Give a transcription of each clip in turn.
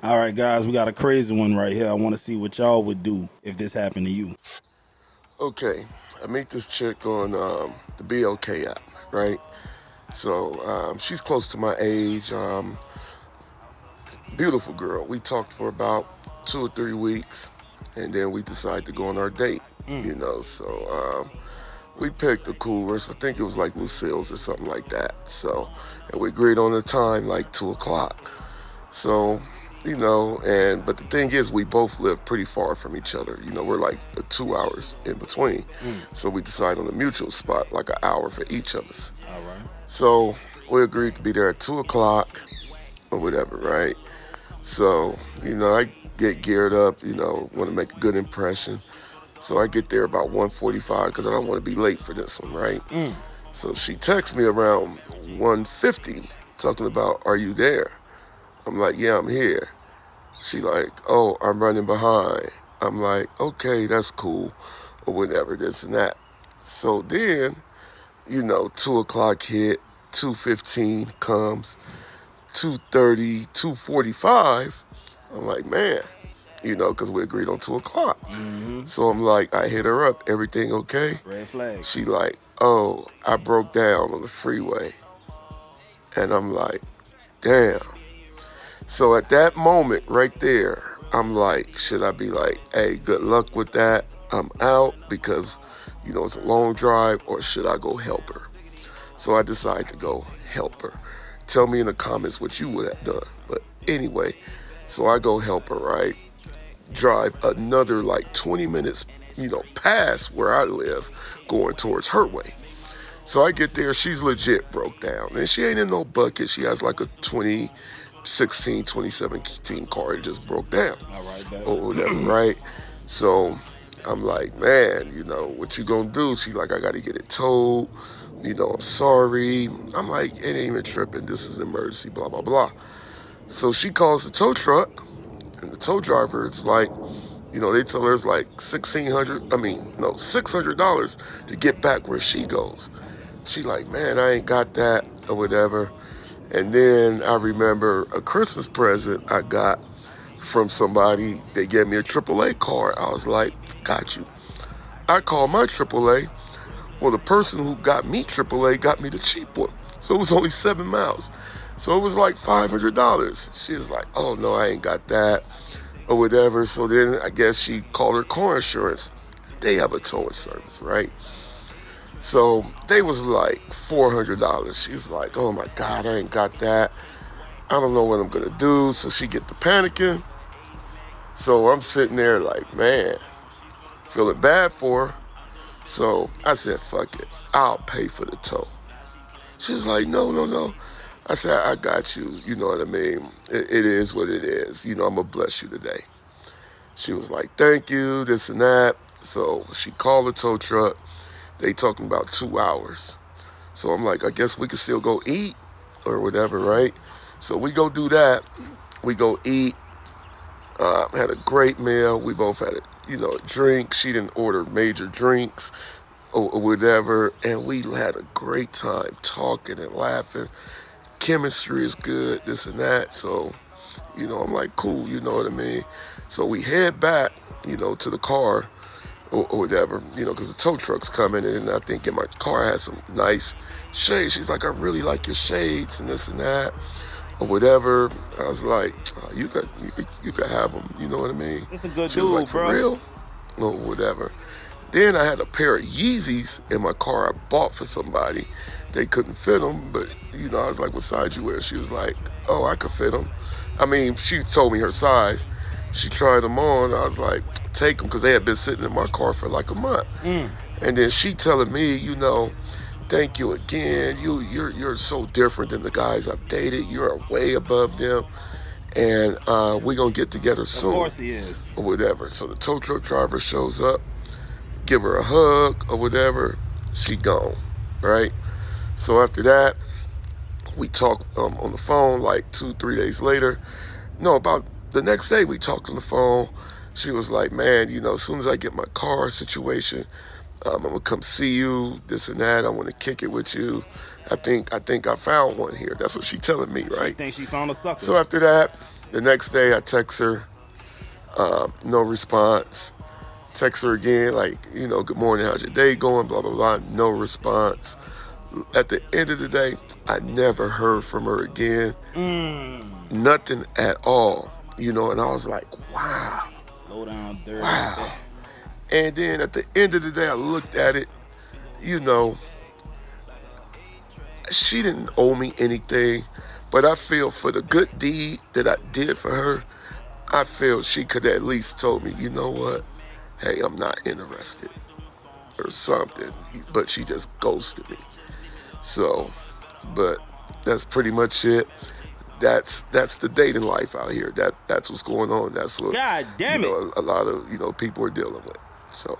All right, guys, we got a crazy one right here. I want to see what y'all would do if this happened to you. Okay, I meet this chick on the BLK app, right? So she's close to my age. Beautiful girl. We talked for about 2 or 3 weeks, and then we decided to go on our date. Mm. So we picked a cool rest. I think it was like Lucille's or something like that. So, and we agreed on the time, like 2 o'clock. So, but the thing is, we both live pretty far from each other. We're like 2 hours in between. Mm. So we decided on a mutual spot, like an hour for each of us. All right. So we agreed to be there at 2 o'clock or whatever, right? So, I get geared up, want to make a good impression. So I get there about 1:45 because I don't want to be late for this one, right? Mm. So she texts me around 1:50 talking about, are you there? I'm like, yeah, I'm here. She like, oh, I'm running behind. I'm like, okay, that's cool, or whatever, this and that. So then, 2 o'clock hit, 2:15 comes, 2:30, 2:45. I'm like, man, because we agreed on 2 o'clock. Mm-hmm. So I'm like, I hit her up, everything okay? Red flag. She like, oh, I broke down on the freeway. And I'm like, damn. So at that moment right there, I'm like, should I be like, hey, good luck with that, I'm out because, it's a long drive, or should I go help her? So I decided to go help her. Tell me in the comments what you would have done. But anyway, so I go help her, right? Drive another like 20 minutes, past where I live, going towards her way. So I get there, she's legit broke down. And she ain't in no bucket. She has like a 2016, 2017 car. It just broke down. All right, bet. Or whatever, right? So I'm like, man, what you gonna do? She like, I gotta get it towed. I'm sorry. I'm like, it ain't even tripping. This is an emergency, blah, blah, blah. So she calls the tow truck, and the tow driver is like, they tell her it's like $600 to get back where she goes. She like, man, I ain't got that, or whatever. And then I remember a Christmas present I got from somebody. They gave me a AAA card. I was like, got you. I called my AAA. Well, the person who got me AAA got me the cheap one. So it was only 7 miles. So it was like $500. She was like, oh, no, I ain't got that, or whatever. So then I guess she called her car insurance. They have a towing service, right? So they was like $400. She's like, oh, my God, I ain't got that. I don't know what I'm going to do. So she get to panicking. So I'm sitting there like, man, feeling bad for her. So I said, fuck it. I'll pay for the tow. She's like, no, no, no. I said, I got you. You know what I mean? It is what it is. I'm going to bless you today. She was like, thank you, this and that. So she called the tow truck. They talking about 2 hours. So I'm like, I guess we can still go eat or whatever, right? So we go do that. We go eat. Had a great meal. We both had a drink. She didn't order major drinks or whatever. And we had a great time talking and laughing. Chemistry is good, this and that. So, I'm like, cool, you know what I mean? So we head back, to the car or whatever, because the tow truck's coming. And I think in my car has some nice shades. She's like, I really like your shades and this and that, or whatever. I was like, oh, you could have them, you know what I mean? It's a good She was dude, like, for bro. real? Or whatever. Then I had a pair of Yeezys in my car I bought for somebody. They couldn't fit them, but, I was like, what size you wear? She was like, oh, I could fit them. I mean, she told me her size. She tried them on. I was like, take them, because they had been sitting in my car for like a month. Mm. And then she telling me, thank you again. You're so different than the guys I've dated. You're way above them. And we're going to get together soon. Of course he is. Or whatever. So the tow truck driver shows up, give her a hug or whatever. She gone, right? So after that, we talk on the phone like 2-3 days later. No, about the next day we talked on the phone. She was like, man, as soon as I get my car situation, I'm going to come see you, this and that. I want to kick it with you. I think I found one here. That's what she telling me, She right? thinks she found a sucker. So after that, The next day I text her, no response. Text her again, like, good morning, how's your day going? Blah, blah, blah. No response. At the end of the day, I never heard from her again. Nothing at all. And I was like, wow. Low down dirty. Wow. And then at the end of the day, I looked at it, she didn't owe me anything, but I feel for the good deed that I did for her, I feel she could at least told me, you know what? Hey, I'm not interested or something. But she just ghosted me. So, but that's pretty much it. That's the dating life out here. That's what's going on. That's what God damn it. A lot of people are dealing with. So.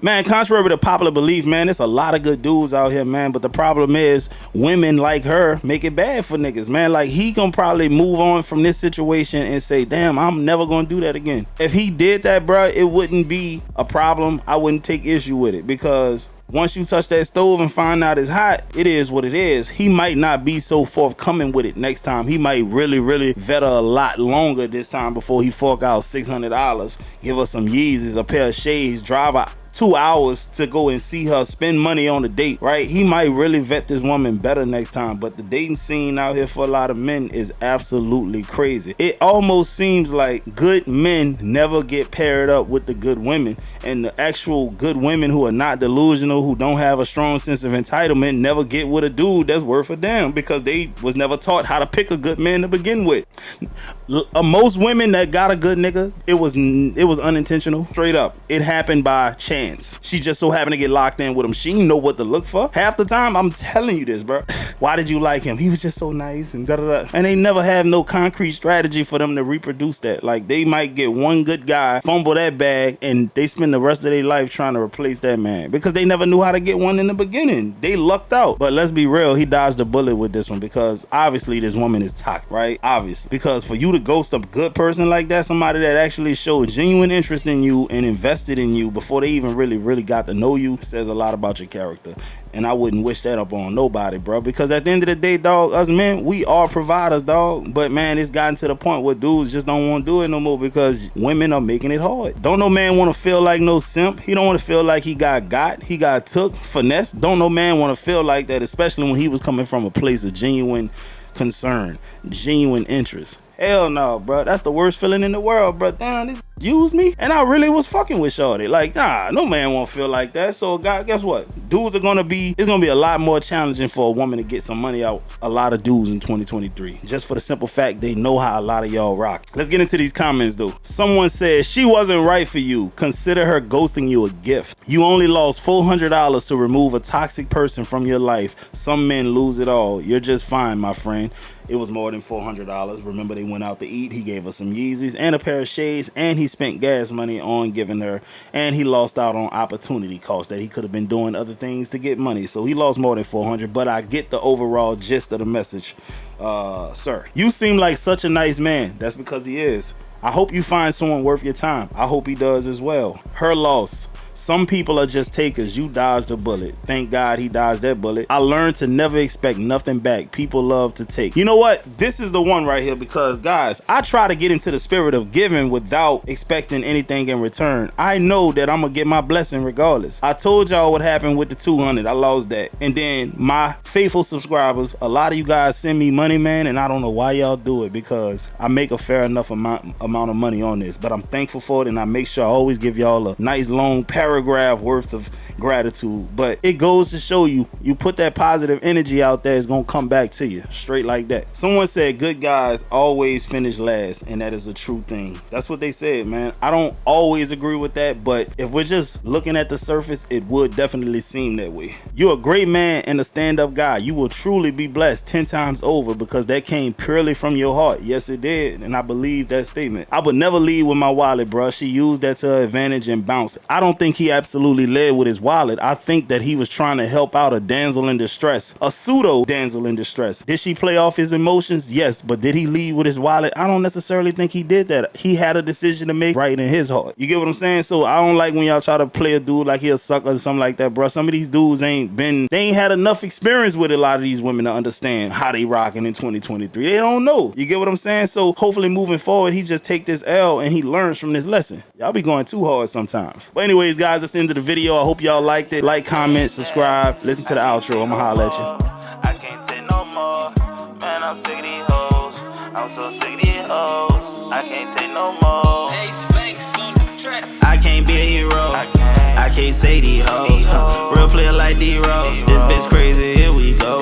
Man, contrary to popular belief, man, there's a lot of good dudes out here, man. But the problem is women like her make it bad for niggas, man. Like, he gonna probably move on from this situation and say, damn, I'm never gonna do that again. If he did that, bro, it wouldn't be a problem. I wouldn't take issue with it, because once you touch that stove and find out it's hot, it is what it is. He might not be so forthcoming with it next time. He might really vet her a lot longer this time before he fork out $600, give her some Yeezys, a pair of shades, drive her 2 hours to go and see her, spend money on a date, right? He might really vet this woman better next time. But the dating scene out here for a lot of men is absolutely crazy. It almost seems like good men never get paired up with the good women, and the actual good women who are not delusional, who don't have a strong sense of entitlement, never get with a dude that's worth a damn, because they was never taught how to pick a good man to begin with. Most women that got a good nigga, it was unintentional. Straight up, it happened by chance. She just so happened to get locked in with him. She didn't know what to look for. Half the time, I'm telling you this, bro. Why did you like him? He was just so nice and da-da-da. And they never have no concrete strategy for them to reproduce that. Like, they might get one good guy, fumble that bag, and they spend the rest of their life trying to replace that man, because they never knew how to get one in the beginning. They lucked out. But let's be real, he dodged a bullet with this one, because obviously this woman is toxic, right? Obviously. Because for you to ghost a good person like that, somebody that actually showed genuine interest in you and invested in you before they even really got to know you, says a lot about your character. And I wouldn't wish that up on nobody, bro, because at the end of the day, dog, us men, we are providers, dog. But man, it's gotten to the point where dudes just don't want to do it no more, because women are making it hard. Don't no man want to feel like no simp. He don't want to feel like he got took, finesse. Don't no man want to feel like that, especially when he was coming from a place of genuine concern, genuine interest. Hell no, bro. That's the worst feeling in the world, bro. Damn, this used me, and I really was fucking with shorty. Like, nah, no man won't feel like that. So, God, guess what? Dudes are it's gonna be a lot more challenging for a woman to get some money out a lot of dudes in 2023. Just for the simple fact they know how a lot of y'all rock. Let's get into these comments, though. Someone says, she wasn't right for you. Consider her ghosting you a gift. You only lost $400 to remove a toxic person from your life. Some men lose it all. You're just fine, my friend. It was more than $400. Remember, they went out to eat. He gave her some Yeezys and a pair of shades, and he spent gas money on giving her, and he lost out on opportunity costs that he could have been doing other things to get money. So he lost more than $400, but I get the overall gist of the message. Sir, you seem like such a nice man. That's because he is. I hope you find someone worth your time. I hope he does as well. Her loss. Some people are just takers. You dodged a bullet. Thank God he dodged that bullet. I learned to never expect nothing back. People love to take. You know what? This is the one right here, because, guys, I try to get into the spirit of giving without expecting anything in return. I know that I'm going to get my blessing regardless. I told y'all what happened with the 200. I lost that. And then my faithful subscribers, a lot of you guys send me money, man, and I don't know why y'all do it, because I make a fair enough amount of money on this. But I'm thankful for it, and I make sure I always give y'all a nice long paragraph worth of gratitude. But it goes to show you, you put that positive energy out there, it's gonna come back to you straight like that. Someone said good guys always finish last, and that is a true thing. That's what they said, man. I don't always agree with that, but if we're just looking at the surface, it would definitely seem that way. You're a great man and a stand-up guy. You will truly be blessed 10 times over, because that came purely from your heart. Yes, it did, and I believe that statement. I would never lead with my wallet, bro. She used that to her advantage and bounced. I don't think think he absolutely led with his wallet. I think that he was trying to help out a damsel in distress, a pseudo damsel in distress. Did she play off his emotions? Yes, but did he lead with his wallet? I don't necessarily think he did that. He had a decision to make right in his heart. You get what I'm saying? So I don't like when y'all try to play a dude like he a sucker or something like that, bro. Some of these dudes they ain't had enough experience with a lot of these women to understand how they rocking in 2023. They don't know. You get what I'm saying? So hopefully moving forward, he just take this L and he learns from this lesson. Y'all be going too hard sometimes. But anyways, guys, that's the end of the video. I hope y'all liked it. Like, comment, subscribe, listen to the outro. I'ma holler at you. I can't take no more. Man, I'm sick of these hoes. I'm so sick of these hoes. I can't take no more. I can't be a hero. I can't say these hoes. Real player like D-Rose. This bitch crazy, here we go.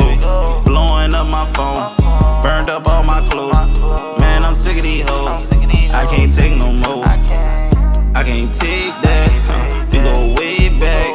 Blowing up my phone. Burned up all my clothes. Man, I'm sick of these hoes. I can't take no more. I can't take that. We go way back.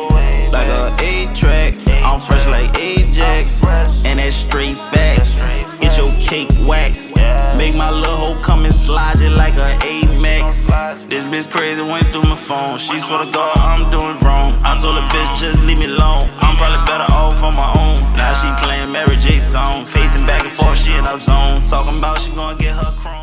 Like a 8-track. I'm fresh like Ajax. And that's straight facts. Get your cake waxed. Make my little hoe come and slide it like a Amex. This bitch crazy went through my phone. She swear to God I'm doing wrong. I told her bitch just leave me alone. I'm probably better off on my own. Now she playing Mary J songs. Pacing back and forth, she in her zone. Talking about she gonna get her chrome.